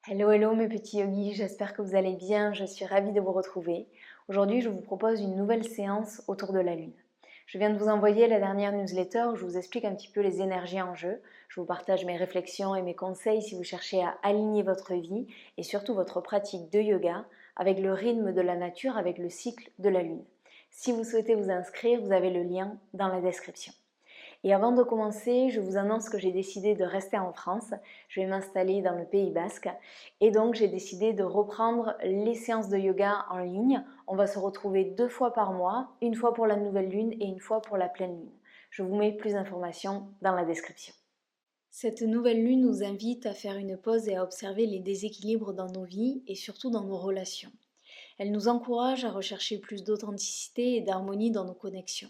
Hello mes petits yogis, j'espère que vous allez bien, je suis ravie de vous retrouver. Aujourd'hui je vous propose une nouvelle séance autour de la Lune. Je viens de vous envoyer la dernière newsletter où je vous explique un petit peu les énergies en jeu. Je vous partage mes réflexions et mes conseils si vous cherchez à aligner votre vie et surtout votre pratique de yoga avec le rythme de la nature, avec le cycle de la Lune. Si vous souhaitez vous inscrire, vous avez le lien dans la description. Et avant de commencer, je vous annonce que j'ai décidé de rester en France. Je vais m'installer dans le Pays Basque et donc j'ai décidé de reprendre les séances de yoga en ligne. On va se retrouver 2 fois par mois, une fois pour la nouvelle lune et une fois pour la pleine lune. Je vous mets plus d'informations dans la description. Cette nouvelle lune nous invite à faire une pause et à observer les déséquilibres dans nos vies et surtout dans nos relations. Elle nous encourage à rechercher plus d'authenticité et d'harmonie dans nos connexions.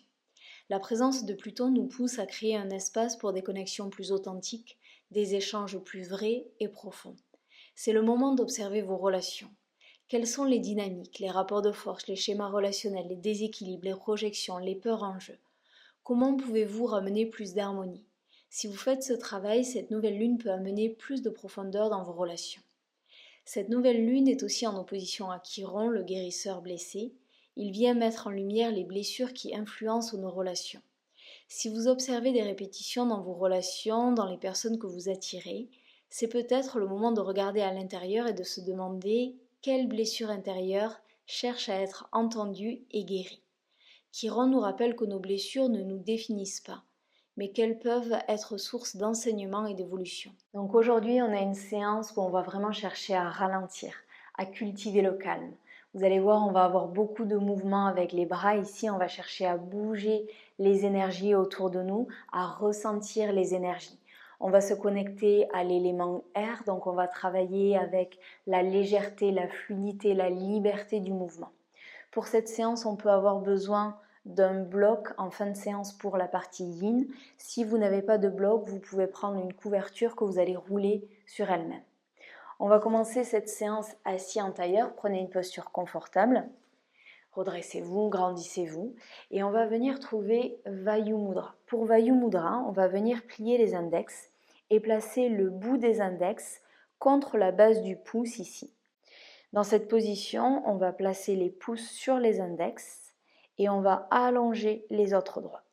La présence de Pluton nous pousse à créer un espace pour des connexions plus authentiques, des échanges plus vrais et profonds. C'est le moment d'observer vos relations. Quelles sont les dynamiques, les rapports de force, les schémas relationnels, les déséquilibres, les projections, les peurs en jeu? Comment pouvez-vous ramener plus d'harmonie? Si vous faites ce travail, cette nouvelle lune peut amener plus de profondeur dans vos relations. Cette nouvelle lune est aussi en opposition à Chiron, le guérisseur blessé. Il vient mettre en lumière les blessures qui influencent nos relations. Si vous observez des répétitions dans vos relations, dans les personnes que vous attirez, c'est peut-être le moment de regarder à l'intérieur et de se demander quelle blessure intérieure cherche à être entendue et guérie. Chiron nous rappelle que nos blessures ne nous définissent pas, mais qu'elles peuvent être source d'enseignement et d'évolution. Donc aujourd'hui, on a une séance où on va vraiment chercher à ralentir, à cultiver le calme. Vous allez voir, on va avoir beaucoup de mouvements avec les bras. Ici, on va chercher à bouger les énergies autour de nous, à ressentir les énergies. On va se connecter à l'élément air, donc on va travailler avec la légèreté, la fluidité, la liberté du mouvement. Pour cette séance, on peut avoir besoin d'un bloc en fin de séance pour la partie yin. Si vous n'avez pas de bloc, vous pouvez prendre une couverture que vous allez rouler sur elle-même. On va commencer cette séance assis en tailleur. Prenez une posture confortable. Redressez-vous, grandissez-vous et on va venir trouver Vayu Mudra. Pour Vayu Mudra, on va venir plier les index et placer le bout des index contre la base du pouce ici. Dans cette position, on va placer les pouces sur les index et on va allonger les autres doigts.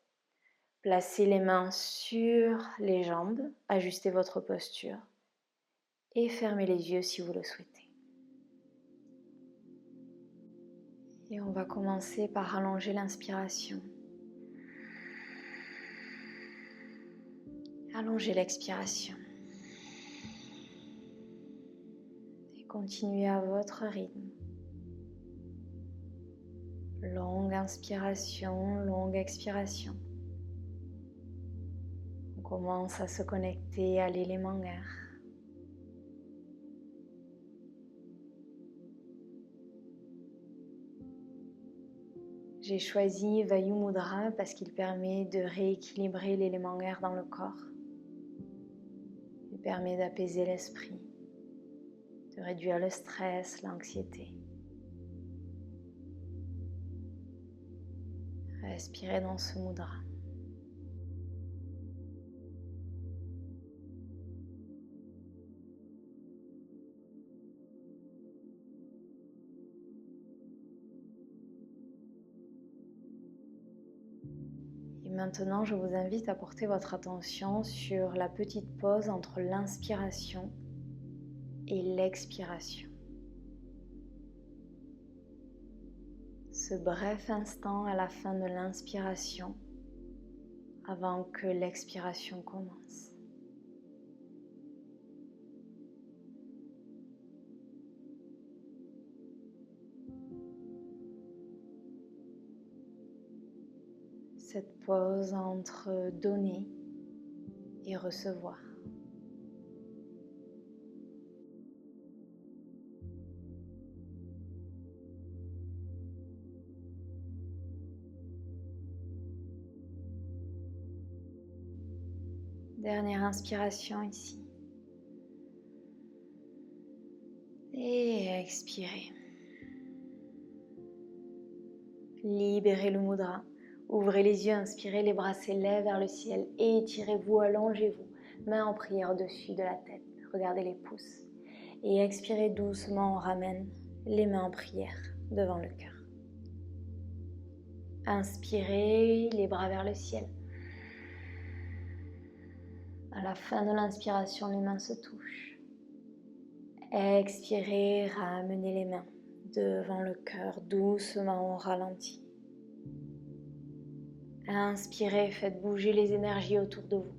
Placez les mains sur les jambes, ajustez votre posture et fermez les yeux si vous le souhaitez. Et on va commencer par allonger l'inspiration. Allongez l'expiration. Et continuez à votre rythme. Longue inspiration, longue expiration. On commence à se connecter à l'élément air. J'ai choisi Vayu Mudra parce qu'il permet de rééquilibrer l'élément air dans le corps. Il permet d'apaiser l'esprit, de réduire le stress, l'anxiété. Respirez dans ce mudra. Et maintenant, je vous invite à porter votre attention sur la petite pause entre l'inspiration et l'expiration. Ce bref instant à la fin de l'inspiration avant que l'expiration commence. Cette pause entre donner et recevoir. Dernière inspiration ici. Et expirez. Libérez le mudra. Ouvrez les yeux, inspirez, les bras s'élèvent vers le ciel. Étirez-vous, allongez-vous. Main en prière au-dessus de la tête. Regardez les pouces. Et expirez doucement, on ramène les mains en prière devant le cœur. Inspirez, les bras vers le ciel. À la fin de l'inspiration, les mains se touchent. Expirez, ramenez les mains devant le cœur, doucement, on ralentit. Inspirez, faites bouger les énergies autour de vous.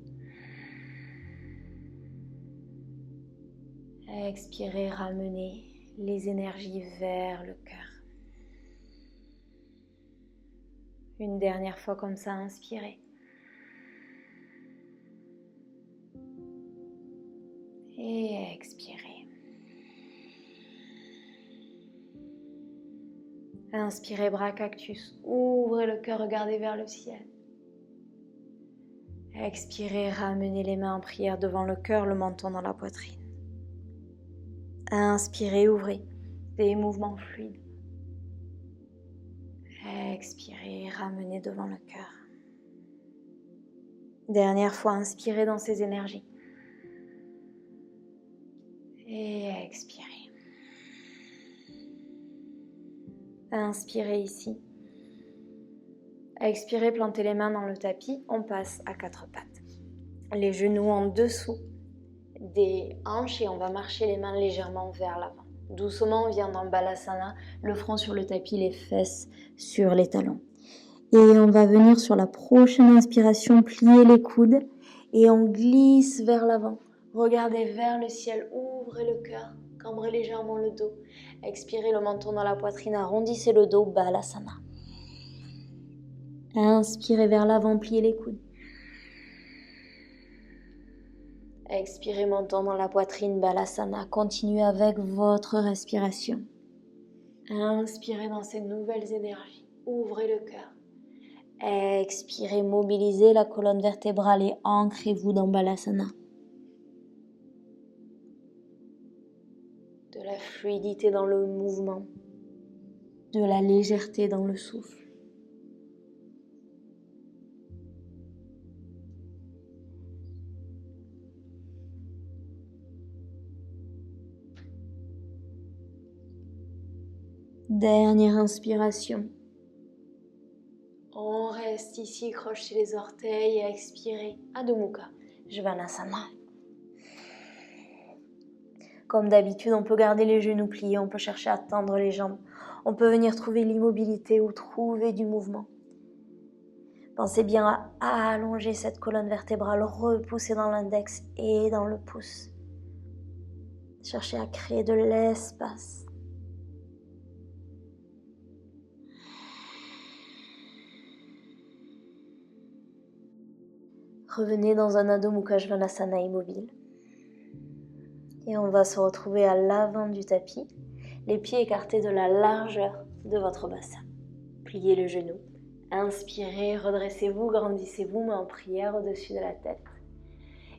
Expirez, ramenez les énergies vers le cœur. Une dernière fois comme ça, inspirez. Et expirez. Inspirez, bras cactus, ouvrez le cœur, regardez vers le ciel. Expirez, ramenez les mains en prière devant le cœur, le menton dans la poitrine. Inspirez, ouvrez, des mouvements fluides. Expirez, ramenez devant le cœur. Dernière fois, inspirez dans ces énergies. Et expirez. Inspirez ici. Expirez, plantez les mains dans le tapis. On passe à 4 pattes. Les genoux en dessous des hanches et on va marcher les mains légèrement vers l'avant. Doucement, on vient dans Balasana, le front sur le tapis, les fesses sur les talons. Et on va venir sur la prochaine inspiration, plier les coudes et on glisse vers l'avant. Regardez vers le ciel, ouvrez le cœur, cambrez légèrement le dos. Expirez, le menton dans la poitrine, arrondissez le dos, Balasana. Inspirez vers l'avant, pliez les coudes. Expirez, menton dans la poitrine, Balasana. Continuez avec votre respiration. Inspirez dans ces nouvelles énergies. Ouvrez le cœur. Expirez, mobilisez la colonne vertébrale et ancrez-vous dans Balasana. De la fluidité dans le mouvement. De la légèreté dans le souffle. Dernière inspiration. On reste ici, crochez les orteils et expirez. Adho Mukha, Svanasana. Comme d'habitude, on peut garder les genoux pliés, on peut chercher à tendre les jambes. On peut venir trouver l'immobilité ou trouver du mouvement. Pensez bien à allonger cette colonne vertébrale, repousser dans l'index et dans le pouce. Cherchez à créer de l'espace. Revenez dans un Adho Mukha Svanasana immobile. Et on va se retrouver à l'avant du tapis, les pieds écartés de la largeur de votre bassin. Pliez le genou. Inspirez, redressez-vous, grandissez-vous, main en prière au-dessus de la tête.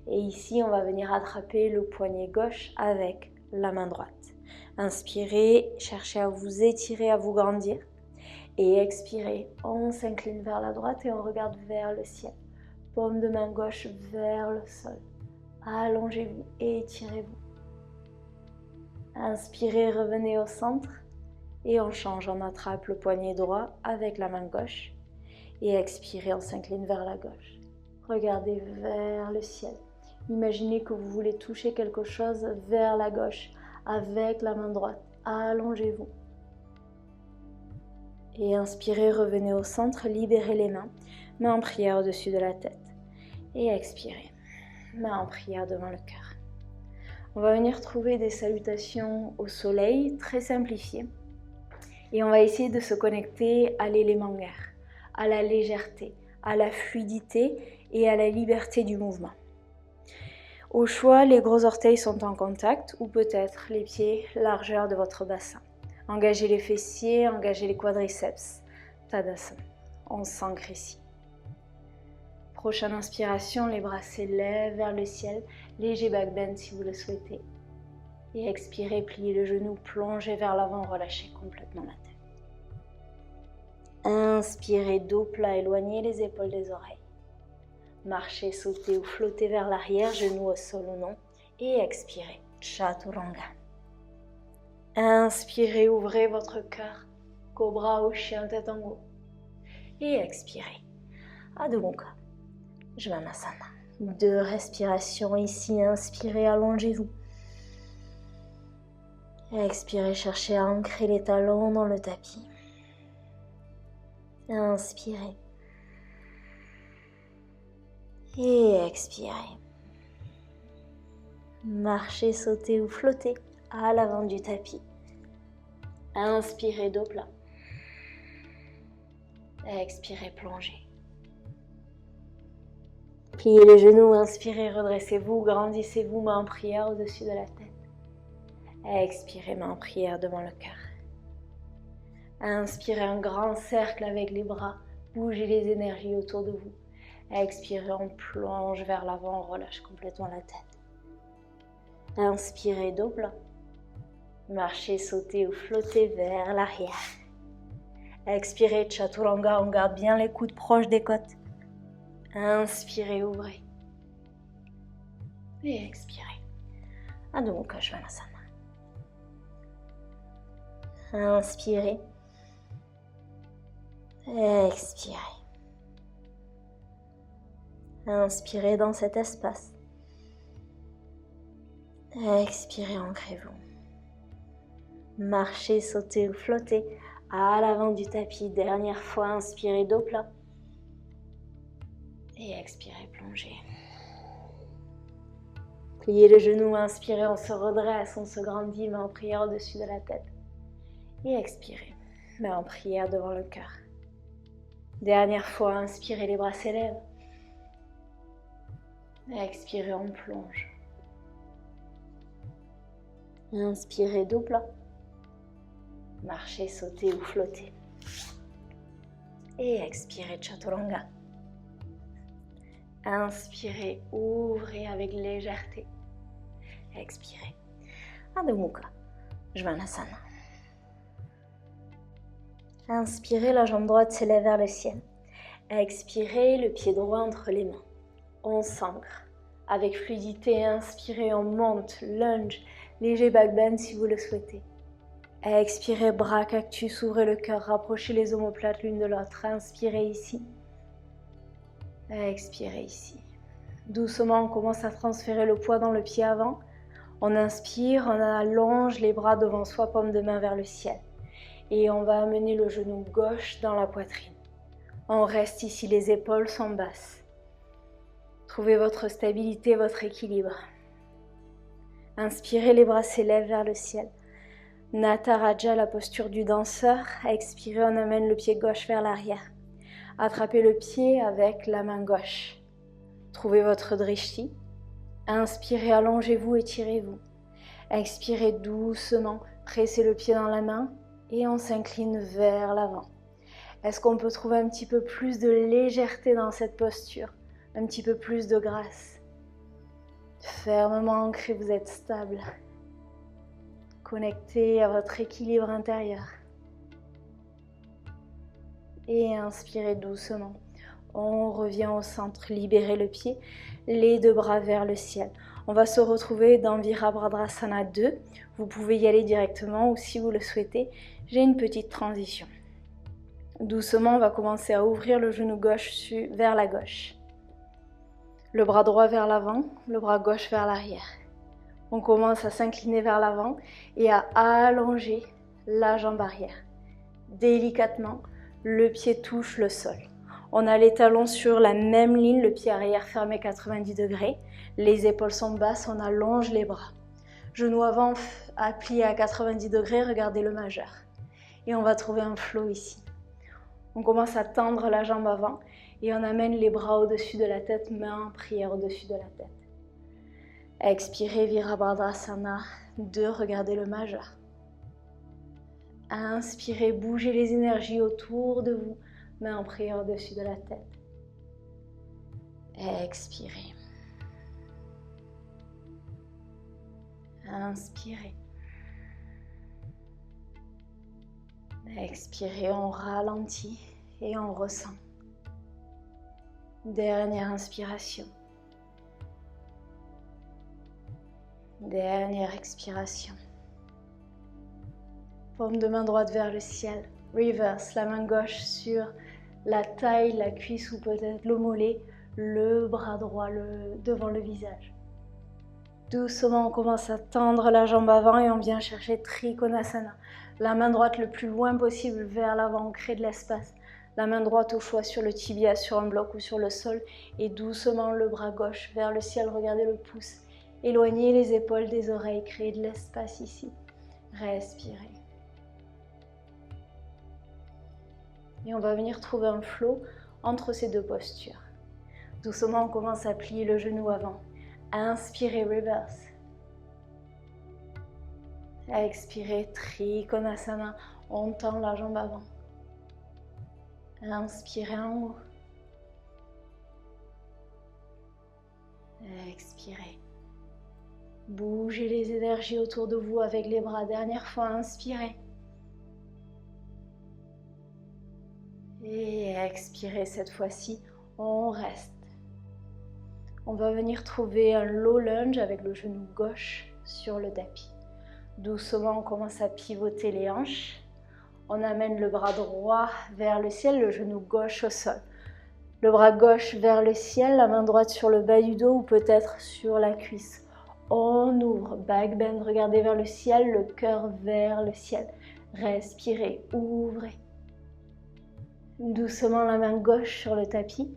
Et ici, on va venir attraper le poignet gauche avec la main droite. Inspirez, cherchez à vous étirer, à vous grandir. Et expirez, on s'incline vers la droite et on regarde vers le ciel. Paume de main gauche vers le sol. Allongez-vous et étirez-vous. Inspirez, revenez au centre. Et on change, on attrape le poignet droit avec la main gauche. Et expirez, on s'incline vers la gauche. Regardez vers le ciel. Imaginez que vous voulez toucher quelque chose vers la gauche avec la main droite. Allongez-vous. Et inspirez, revenez au centre, libérez les mains. Main en prière au-dessus de la tête. Et expirez. Main en prière devant le cœur. On va venir trouver des salutations au soleil, très simplifiées. Et on va essayer de se connecter à l'élément air, à la légèreté, à la fluidité et à la liberté du mouvement. Au choix, les gros orteils sont en contact ou peut-être les pieds largeur de votre bassin. Engagez les fessiers, engagez les quadriceps. Tadasana. On s'ancre ici. Prochaine inspiration, les bras s'élèvent vers le ciel. Léger back bend si vous le souhaitez. Et expirez, pliez le genou, plongez vers l'avant, relâchez complètement la tête. Inspirez, dos plat, éloignez les épaules des oreilles. Marchez, sautez ou flottez vers l'arrière, genoux au sol ou non. Et expirez, Chaturanga. Inspirez, ouvrez votre cœur. Cobra ou chien tête en haut. Et expirez. Adho Mukha. Svanasana. 2 respirations ici. Inspirez, allongez-vous. Expirez, cherchez à ancrer les talons dans le tapis. Inspirez. Et expirez. Marchez, sautez ou flottez à l'avant du tapis. Inspirez, dos plat. Expirez, plongez. Pliez les genoux, inspirez, redressez-vous, grandissez-vous, main en prière au-dessus de la tête. Expirez, main en prière devant le cœur. Inspirez un grand cercle avec les bras, bougez les énergies autour de vous. Expirez, on plonge vers l'avant, on relâche complètement la tête. Inspirez, dos plat. Marchez, sautez ou flottez vers l'arrière. Expirez, Chaturanga, on garde bien les coudes proches des côtes. Inspirez, ouvrez. Et expirez. Adho Mukha Svanasana. Inspirez. Expirez. Inspirez dans cet espace. Expirez, ancrez-vous. Marchez, sautez ou flottez à l'avant du tapis. Dernière fois, inspirez, dos plat. Et expirez, plongez. Pliez les genoux, inspirez, on se redresse, on se grandit, main en prière au-dessus de la tête. Et expirez, main en prière devant le cœur. Dernière fois, inspirez, les bras s'élèvent. Expirez, on plonge. Inspirez, dos plat. Marchez, sautez ou flottez. Et expirez, Chaturanga. Inspirez, ouvrez avec légèreté. Expirez. Adho Mukha Svanasana. Inspirez, la jambe droite s'élève vers le ciel. Expirez, le pied droit entre les mains. On s'ancre. Avec fluidité, inspirez, on monte, lunge, léger back bend si vous le souhaitez. Expirez, bras cactus, ouvrez le cœur, rapprochez les omoplates l'une de l'autre. Inspirez ici. Expirez ici. Doucement, on commence à transférer le poids dans le pied avant. On inspire, on allonge les bras devant soi, paume de main vers le ciel. Et on va amener le genou gauche dans la poitrine. On reste ici, les épaules sont basses. Trouvez votre stabilité, votre équilibre. Inspirez, les bras s'élèvent vers le ciel. Nataraja, la posture du danseur. Expirez, on amène le pied gauche vers l'arrière. Attrapez le pied avec la main gauche. Trouvez votre drishti. Inspirez, allongez-vous, étirez-vous. Expirez doucement, pressez le pied dans la main et on s'incline vers l'avant. Est-ce qu'on peut trouver un petit peu plus de légèreté dans cette posture? Un petit peu plus de grâce? Fermement ancré, vous êtes stable. Connecté à votre équilibre intérieur. Et inspirez doucement. On revient au centre, libérez le pied, les 2 bras vers le ciel. On va se retrouver dans Virabhadrasana 2. Vous pouvez y aller directement ou si vous le souhaitez, j'ai une petite transition. Doucement, on va commencer à ouvrir le genou gauche vers la gauche. Le bras droit vers l'avant, le bras gauche vers l'arrière. On commence à s'incliner vers l'avant et à allonger la jambe arrière. Délicatement, le pied touche le sol. On a les talons sur la même ligne, le pied arrière fermé 90 degrés. Les épaules sont basses, on allonge les bras. Genou avant à plier à 90 degrés, regardez le majeur. Et on va trouver un flow ici. On commence à tendre la jambe avant et on amène les bras au-dessus de la tête, main en prière au-dessus de la tête. Expirez, Virabhadrasana 2, regardez le majeur. Inspirez, bougez les énergies autour de vous, main en prière au-dessus de la tête. Expirez. Inspirez. Expirez, on ralentit et on ressent. Dernière inspiration. Dernière expiration. Paume de main droite vers le ciel. Reverse, la main gauche sur la taille, la cuisse ou peut-être le mollet, le bras droit devant le visage. Doucement, on commence à tendre la jambe avant et on vient chercher Trikonasana. La main droite le plus loin possible vers l'avant, on crée de l'espace. La main droite au choix sur le tibia, sur un bloc ou sur le sol. Et doucement le bras gauche vers le ciel, regardez le pouce. Éloignez les épaules des oreilles, créez de l'espace ici. Respirez. Et on va venir trouver un flow entre ces deux postures. Doucement, on commence à plier le genou avant. Inspirez, reverse. Expirez, Trikonasana. On tend la jambe avant. Inspirez en haut. Expirez. Bougez les énergies autour de vous avec les bras. Dernière fois, inspirez. Et expirez cette fois-ci. On reste. On va venir trouver un low lunge avec le genou gauche sur le tapis. Doucement, on commence à pivoter les hanches. On amène le bras droit vers le ciel, le genou gauche au sol. Le bras gauche vers le ciel, la main droite sur le bas du dos ou peut-être sur la cuisse. On ouvre, back bend, regardez vers le ciel, le cœur vers le ciel. Respirez, ouvrez. Doucement, la main gauche sur le tapis,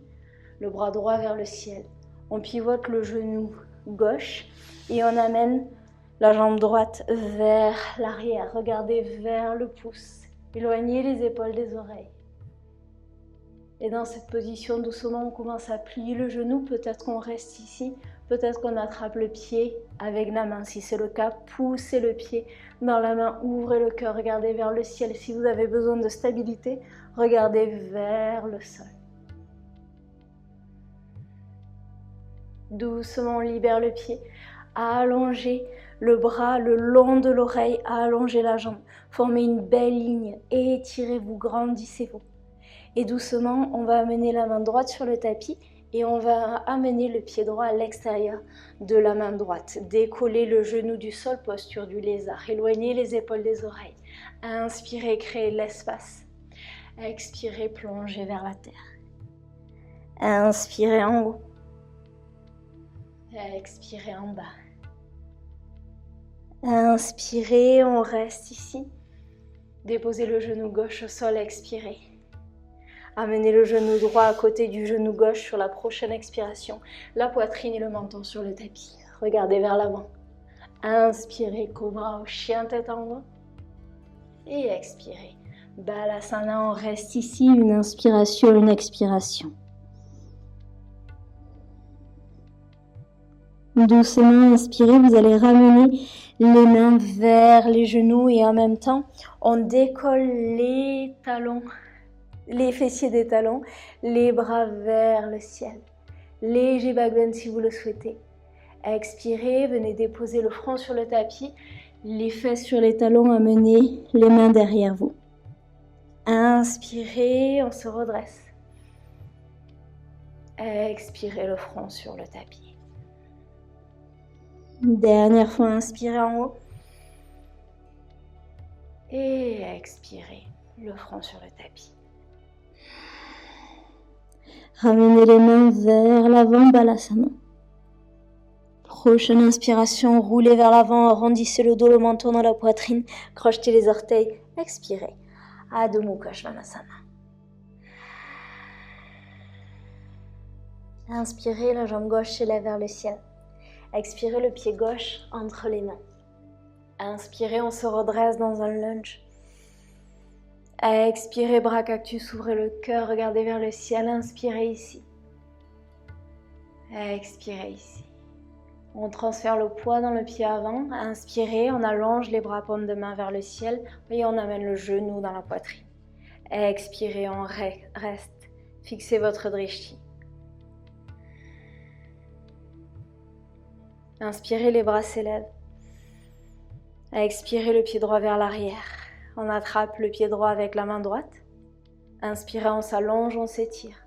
le bras droit vers le ciel. On pivote le genou gauche et on amène la jambe droite vers l'arrière. Regardez vers le pouce. Éloignez les épaules des oreilles. Et dans cette position, doucement, on commence à plier le genou. Peut-être qu'on reste ici. Peut-être qu'on attrape le pied avec la main. Si c'est le cas, poussez le pied dans la main. Ouvrez le cœur. Regardez vers le ciel. Si vous avez besoin de stabilité, regardez vers le sol. Doucement, on libère le pied. Allongez le bras le long de l'oreille. Allongez la jambe. Formez une belle ligne. Étirez-vous, grandissez-vous. Et doucement, on va amener la main droite sur le tapis et on va amener le pied droit à l'extérieur de la main droite. Décollez le genou du sol, posture du lézard. Éloignez les épaules des oreilles. Inspirez, créez de l'espace. Expirez, plongez vers la terre. Inspirez en haut. Expirez en bas. Inspirez, on reste ici. Déposez le genou gauche au sol, expirez. Amenez le genou droit à côté du genou gauche sur la prochaine expiration. La poitrine et le menton sur le tapis. Regardez vers l'avant. Inspirez, cobra au chien tête en haut. Et expirez. Balasana, on reste ici. Une inspiration, une expiration. Doucement, inspirez. Vous allez ramener les mains vers les genoux et en même temps, on décolle les talons. Les fessiers des talons, les bras vers le ciel. Léger back bend si vous le souhaitez. Expirez, venez déposer le front sur le tapis, les fesses sur les talons, amenez les mains derrière vous. Inspirez, on se redresse. Expirez le front sur le tapis. Dernière fois, inspirez en haut. Et expirez le front sur le tapis. Ramenez les mains vers l'avant, Balasana. Prochaine inspiration, roulez vers l'avant, arrondissez le dos, le menton dans la poitrine, crochetez les orteils, expirez. Adho Mukha Svanasana. Inspirez, la jambe gauche s'élève vers le ciel. Expirez, le pied gauche entre les mains. Inspirez, on se redresse dans un lunge. Expirez, bras cactus, ouvrez le cœur, regardez vers le ciel, inspirez ici. Expirez ici. On transfère le poids dans le pied avant. Inspirez, on allonge les bras paume de main vers le ciel et on amène le genou dans la poitrine. Expirez, on reste. Fixez votre drishti. Inspirez, les bras s'élèvent. Expirez, le pied droit vers l'arrière. On attrape le pied droit avec la main droite. Inspirez, on s'allonge, on s'étire.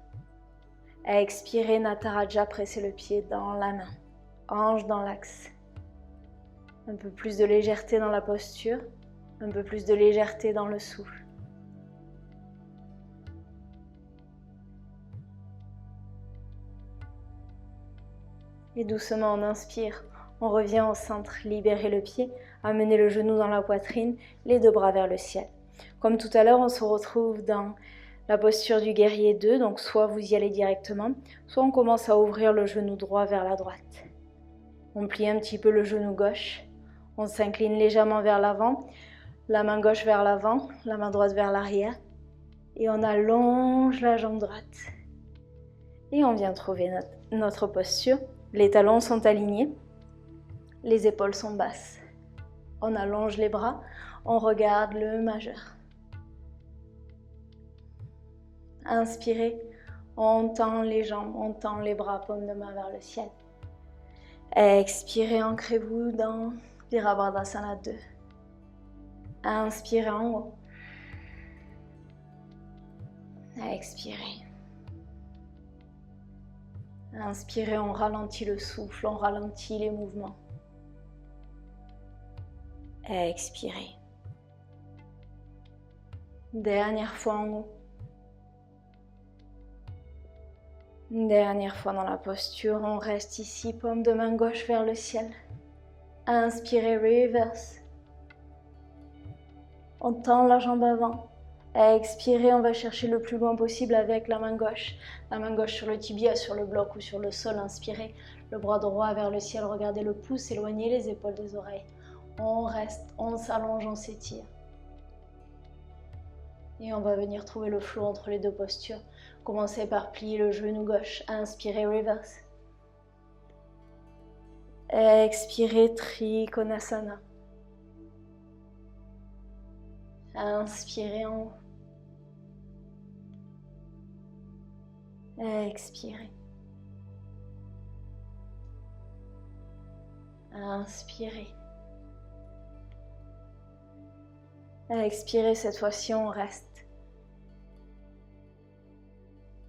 Expirez, Nataraja, pressez le pied dans la main. Hanche dans l'axe. Un peu plus de légèreté dans la posture. Un peu plus de légèreté dans le souffle. Et doucement on inspire, on revient au centre, libérer le pied, amener le genou dans la poitrine, les deux bras vers le ciel. Comme tout à l'heure, on se retrouve dans la posture du guerrier 2, donc soit vous y allez directement, soit on commence à ouvrir le genou droit vers la droite. On plie un petit peu le genou gauche, on s'incline légèrement vers l'avant, la main gauche vers l'avant, la main droite vers l'arrière, et on allonge la jambe droite. Et on vient trouver notre posture. Les talons sont alignés, les épaules sont basses. On allonge les bras, on regarde le majeur. Inspirez, on tend les jambes, on tend les bras, paume de main vers le ciel. Expirez, ancrez-vous dans Virabhadrasana 2. Inspirez en haut. Expirez. Inspirez, on ralentit le souffle, on ralentit les mouvements. Expirez. Dernière fois en haut. Dernière fois dans la posture, on reste ici, paume de main gauche vers le ciel. Inspirez, reverse. On tend la jambe avant. Expirez, on va chercher le plus loin possible avec la main gauche. La main gauche sur le tibia, sur le bloc ou sur le sol. Inspirez, le bras droit vers le ciel. Regardez le pouce, éloignez les épaules des oreilles. On reste, on s'allonge, on s'étire. Et on va venir trouver le flow entre les deux postures. Commencez par plier le genou gauche. Inspirez, reverse. Expirez, Trikonasana. Inspirez en haut. Expirez. Inspirez. Expirez, cette fois-ci on reste.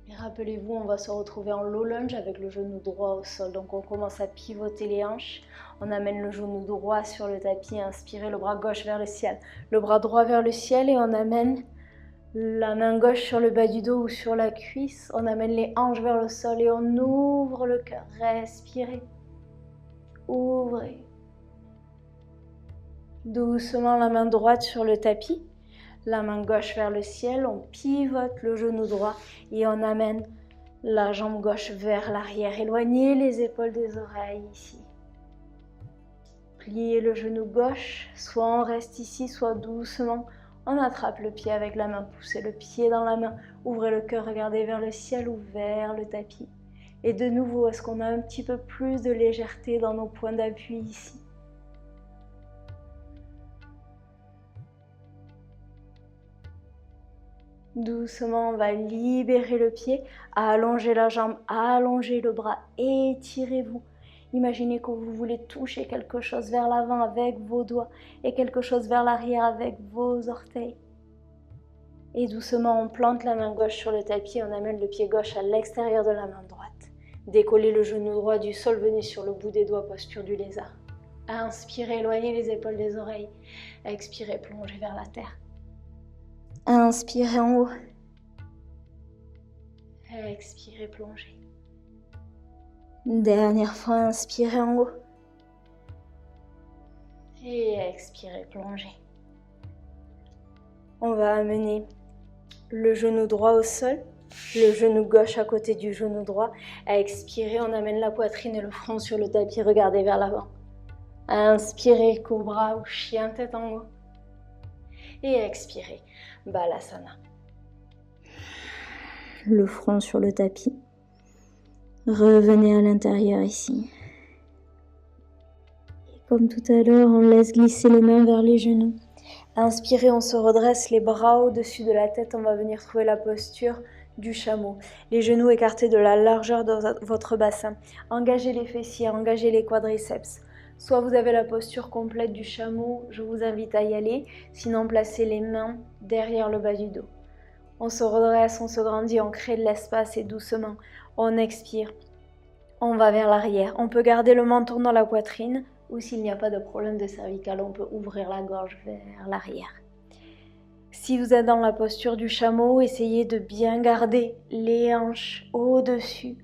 Et rappelez-vous, on va se retrouver en low lunge avec le genou droit au sol. Donc on commence à pivoter les hanches. On amène le genou droit sur le tapis. Inspirez, le bras gauche vers le ciel. Le bras droit vers le ciel et on amène la main gauche sur le bas du dos ou sur la cuisse. On amène les hanches vers le sol et on ouvre le cœur. Respirez. Ouvrez. Doucement la main droite sur le tapis. La main gauche vers le ciel, on pivote le genou droit et on amène la jambe gauche vers l'arrière. Éloignez les épaules des oreilles ici. Pliez le genou gauche, soit on reste ici, soit doucement. On attrape le pied avec la main, poussez le pied dans la main. Ouvrez le cœur, regardez vers le ciel ou vers le tapis. Et de nouveau, est-ce qu'on a un petit peu plus de légèreté dans nos points d'appui ici? Doucement, on va libérer le pied, allonger la jambe, allonger le bras, étirez-vous. Imaginez que vous voulez toucher quelque chose vers l'avant avec vos doigts et quelque chose vers l'arrière avec vos orteils. Et doucement, on plante la main gauche sur le tapis, on amène le pied gauche à l'extérieur de la main droite. Décollez le genou droit du sol, venez sur le bout des doigts, posture du lézard. Inspirez, éloignez les épaules des oreilles. Expirez, plongez vers la terre. Inspirez en haut. Expirez, plongez. Dernière fois, inspirez en haut. Et expirez, plongez. On va amener le genou droit au sol, le genou gauche à côté du genou droit. Expirez, on amène la poitrine et le front sur le tapis, regardez vers l'avant. Inspirez, cobra ou chien tête en haut. Et expirez, Balasana. Le front sur le tapis. Revenez à l'intérieur ici. Et comme tout à l'heure, on laisse glisser les mains vers les genoux. Inspirez, on se redresse les bras au-dessus de la tête. On va venir trouver la posture du chameau. Les genoux écartés de la largeur de votre bassin. Engagez les fessiers, engagez les quadriceps. Soit vous avez la posture complète du chameau, je vous invite à y aller. Sinon, placez les mains derrière le bas du dos. On se redresse, on se grandit, on crée de l'espace et doucement, on expire. On va vers l'arrière. On peut garder le menton dans la poitrine, Ou s'il n'y a pas de problème de cervical, on peut ouvrir la gorge vers l'arrière. Si vous êtes dans la posture du chameau, essayez de bien garder les hanches au-dessus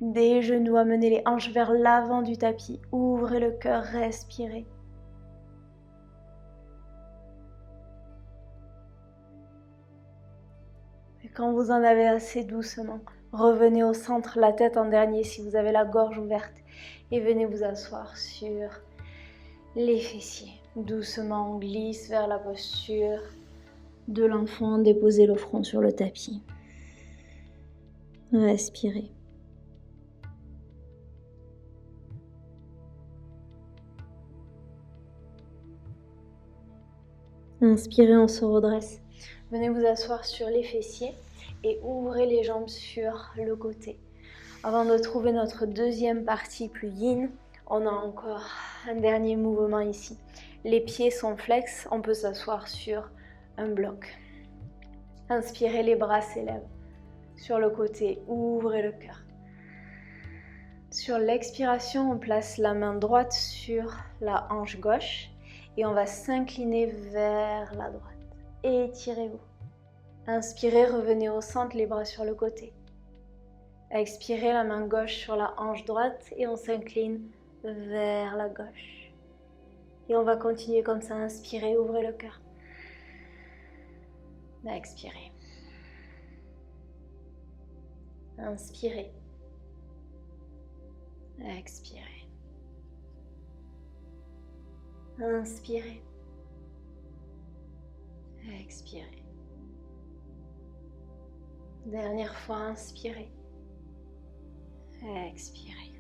des genoux. Amenez les hanches vers l'avant du tapis. Ouvrez le cœur, respirez. Et quand vous en avez assez, doucement, revenez au centre, la tête en dernier si vous avez la gorge ouverte. Et venez vous asseoir sur les fessiers. Doucement, on glisse vers la posture de l'enfant, déposez le front sur le tapis. Respirez. Inspirez, on se redresse. Venez vous asseoir sur les fessiers et ouvrez les jambes sur le côté. Avant de trouver notre deuxième partie plus yin, on a encore un dernier mouvement ici. Les pieds sont flex, on peut s'asseoir sur un bloc. Inspirez, les bras s'élèvent sur le côté, ouvrez le cœur. Sur l'expiration, on place la main droite sur la hanche gauche et on va s'incliner vers la droite. Étirez-vous. Inspirez, revenez au centre, les bras sur le côté. Expirez, la main gauche sur la hanche droite et on s'incline vers la gauche. Et on va continuer comme ça. Inspirez, ouvrez le cœur. Expirez. Inspirez. Expirez. Inspirez. Expirez. Dernière fois, inspirez. Expirez.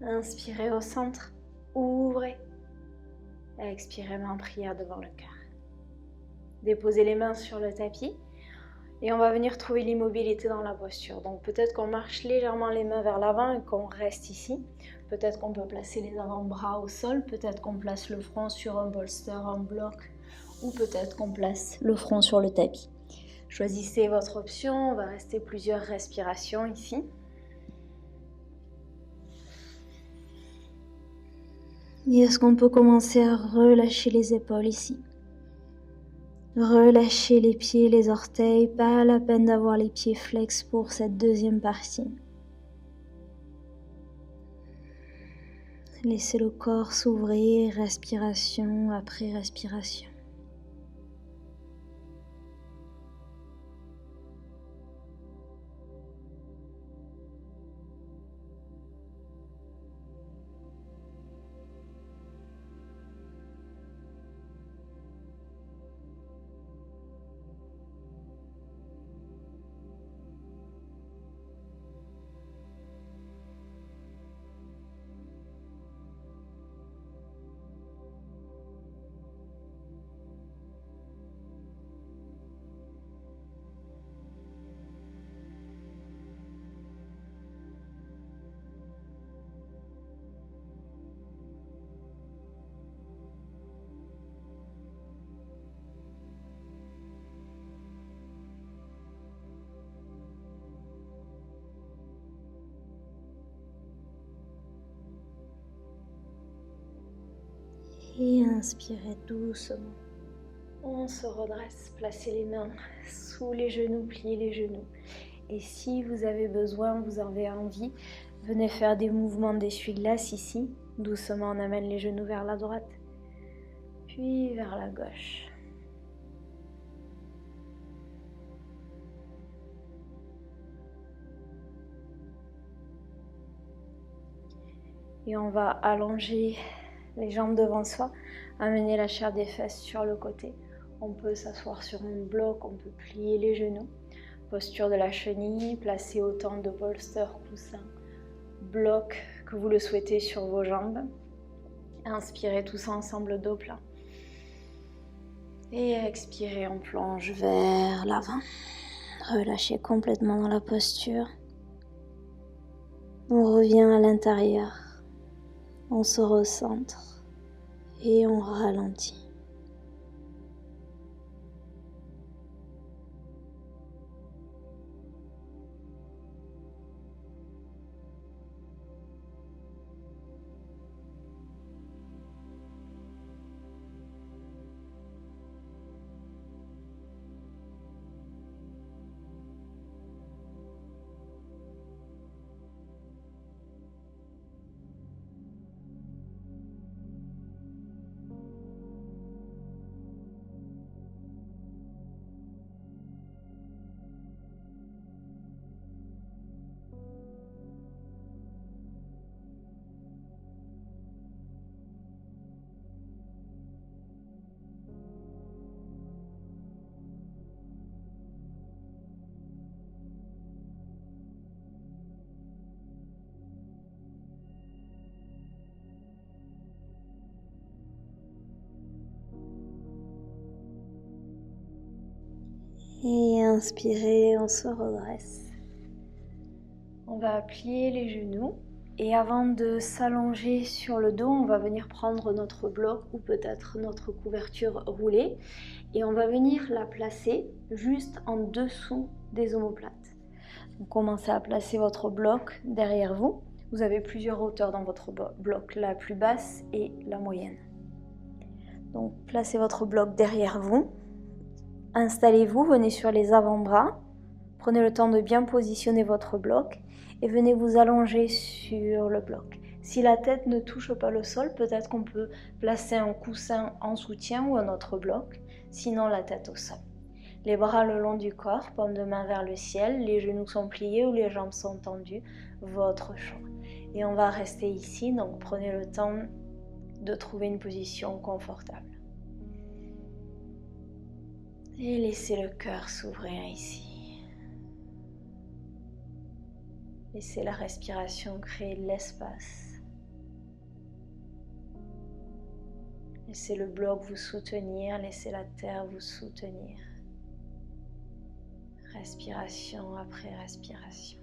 Inspirez au centre. Ouvrez. Expirez, main en prière devant le cœur. Déposez les mains sur le tapis. Et on va venir trouver l'immobilité dans la posture. Donc peut-être qu'on marche légèrement les mains vers l'avant et qu'on reste ici. Peut-être qu'on peut placer les avant-bras au sol. Peut-être qu'on place le front sur un bolster, un bloc. Ou peut-être qu'on place le front sur le tapis. Choisissez votre option. On va rester plusieurs respirations ici. Et est-ce qu'on peut commencer à relâcher les épaules ici? Relâchez les pieds, les orteils, pas la peine d'avoir les pieds flex pour cette deuxième partie. Laissez le corps s'ouvrir, respiration après respiration. Et inspirez doucement. On se redresse, placez les mains sous les genoux, pliez les genoux. Et si vous avez besoin, vous avez envie, venez faire des mouvements d'essuie-glace ici. Doucement, on amène les genoux vers la droite, puis vers la gauche. Et on va allonger les jambes devant soi, amener la chair des fesses sur le côté. On peut s'asseoir sur un bloc, on peut plier les genoux. Posture de la chenille, placez autant de bolsters, coussins, blocs que vous le souhaitez sur vos jambes. Inspirez tous ensemble, dos plat. Et expirez, on plonge vers l'avant. Relâchez complètement dans la posture. On revient à l'intérieur. On se recentre et on ralentit. Et inspirez, on se redresse. On va plier les genoux. Et avant de s'allonger sur le dos, on va venir prendre notre bloc ou peut-être notre couverture roulée et on va venir la placer juste en dessous des omoplates. Donc commencez à placer votre bloc derrière vous. Vous avez plusieurs hauteurs dans votre bloc, la plus basse et la moyenne. Donc placez votre bloc derrière vous. Installez-vous, venez sur les avant-bras. Prenez le temps de bien positionner votre bloc et venez vous allonger sur le bloc. Si la tête ne touche pas le sol, peut-être qu'on peut placer un coussin en soutien ou un autre bloc, sinon la tête au sol. Les bras le long du corps, paume de main vers le ciel, les genoux sont pliés ou les jambes sont tendues, votre choix. Et on va rester ici, donc prenez le temps de trouver une position confortable. Et laissez le cœur s'ouvrir ici. Laissez la respiration créer de l'espace. Laissez le bloc vous soutenir, laissez la terre vous soutenir. Respiration après respiration.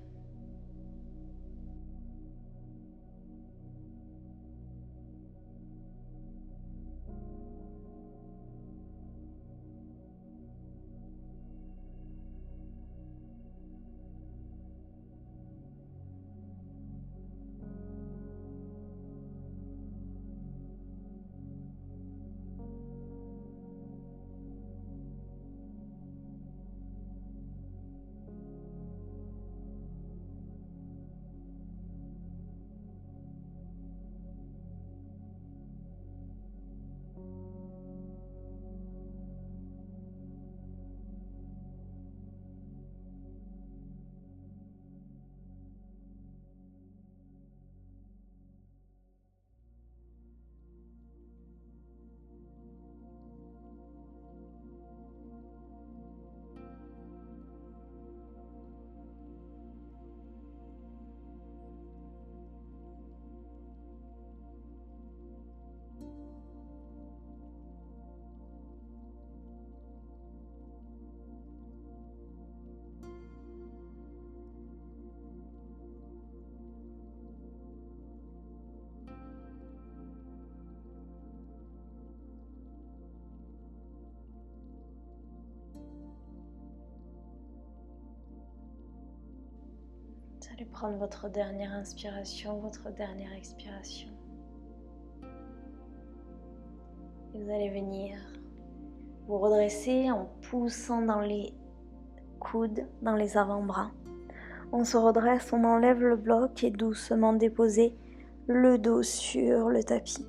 Vous allez prendre votre dernière inspiration, votre dernière expiration. Et vous allez venir vous redresser en poussant dans les coudes, dans les avant-bras. On se redresse, on enlève le bloc et doucement déposer le dos sur le tapis.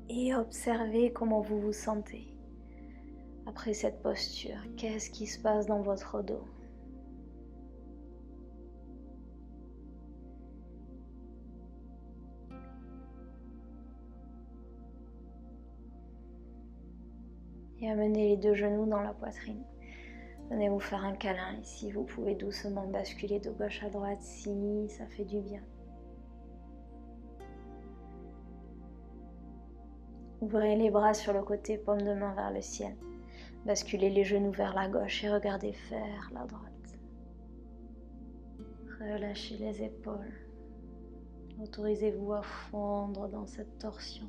Et observez comment vous vous sentez après cette posture. Qu'est-ce qui se passe dans votre dos ? Et amenez les deux genoux dans la poitrine. Venez vous faire un câlin ici. Vous pouvez doucement basculer de gauche à droite si ça fait du bien. Ouvrez les bras sur le côté, paume de main vers le ciel. Basculez les genoux vers la gauche et regardez vers la droite. Relâchez les épaules. Autorisez-vous à fondre dans cette torsion.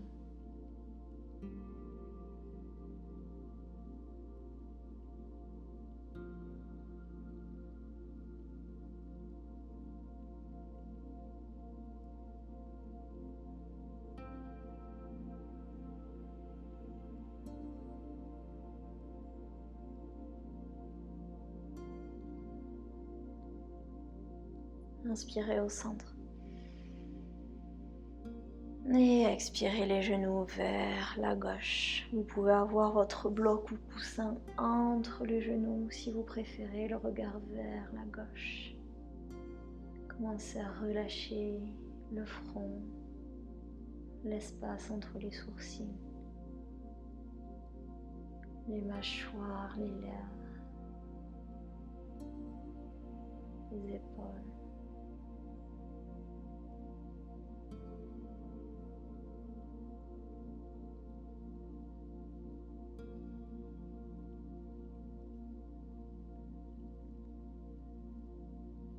Inspirez au centre. Et expirez les genoux vers la gauche. Vous pouvez avoir votre bloc ou coussin entre les genoux si vous préférez, le regard vers la gauche. Commencez à relâcher le front, l'espace entre les sourcils, les mâchoires, les lèvres, les épaules.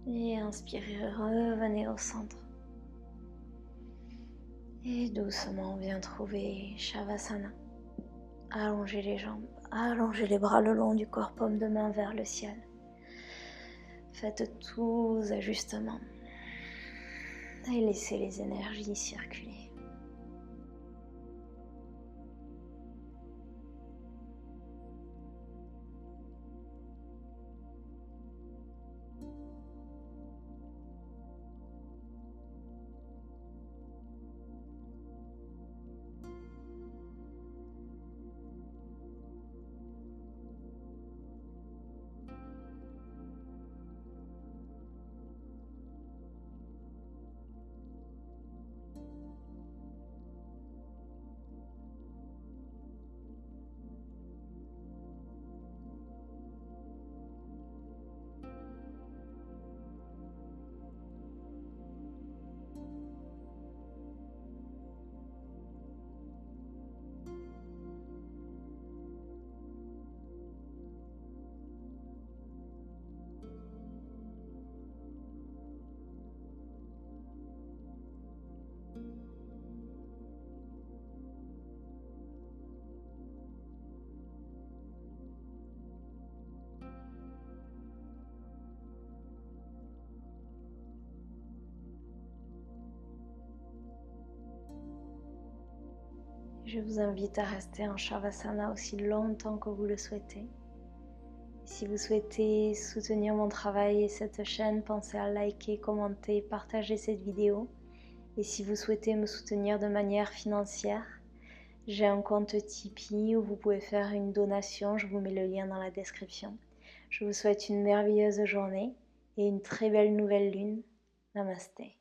Et inspirez, revenez au centre. Et doucement, on vient trouver Shavasana. Allongez les jambes, allongez les bras le long du corps, paume de main vers le ciel. Faites tous les ajustements et laissez les énergies circuler. Je vous invite à rester en Shavasana aussi longtemps que vous le souhaitez. Si vous souhaitez soutenir mon travail et cette chaîne, pensez à liker, commenter, partager cette vidéo. Et si vous souhaitez me soutenir de manière financière, j'ai un compte Tipeee où vous pouvez faire une donation. Je vous mets le lien dans la description. Je vous souhaite une merveilleuse journée et une très belle nouvelle lune. Namasté.